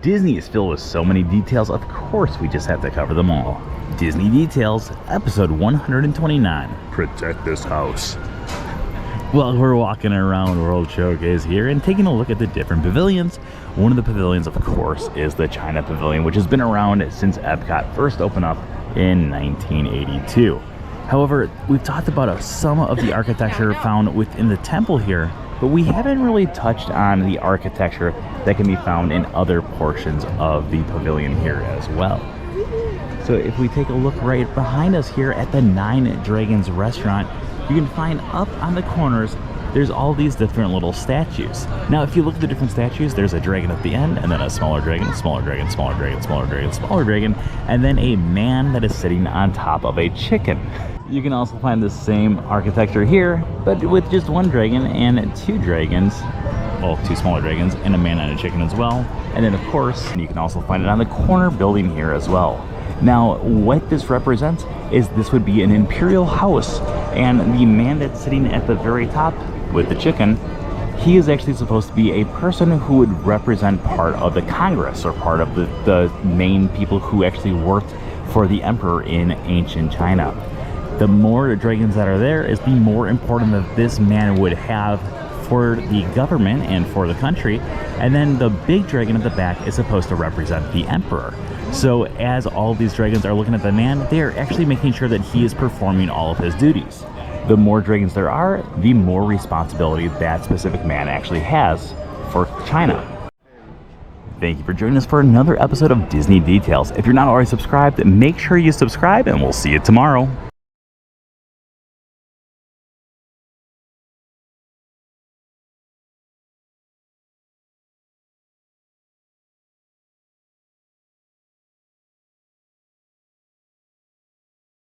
Disney is filled with so many details, of course we just have to cover them all. Disney Details, episode 129, Protect This House. Well, we're walking around World Showcase here and taking a look at the different pavilions. One of the pavilions, of course, is the China Pavilion, which has been around since Epcot first opened up in 1982. However, we've talked about some of the architecture found within the temple here, but we haven't really touched on the architecture that can be found in other portions of the pavilion here as well. So if we take a look right behind us here at the Nine Dragons restaurant, you can find up on the corners, there's all these different little statues. Now, if you look at the different statues, there's a dragon at the end, and then a smaller dragon, smaller dragon, smaller dragon, smaller dragon, smaller dragon, and then a man that is sitting on top of a chicken. You can also find the same architecture here, but with just one dragon and two dragons, well, two smaller dragons, and a man and a chicken as well. And then, of course, you can also find it on the corner building here as well. Now, what this represents is this would be an imperial house, and the man that's sitting at the very top with the chicken, he is actually supposed to be a person who would represent part of the Congress, or part of the main people who actually worked for the emperor in ancient China. The more dragons that are there is the more important that this man would have for the government and for the country. And then the big dragon at the back is supposed to represent the emperor. So as all these dragons are looking at the man, they are actually making sure that he is performing all of his duties. The more dragons there are, the more responsibility that specific man actually has for China. Thank you for joining us for another episode of Disney Details. If you're not already subscribed, make sure you subscribe, and we'll see you tomorrow.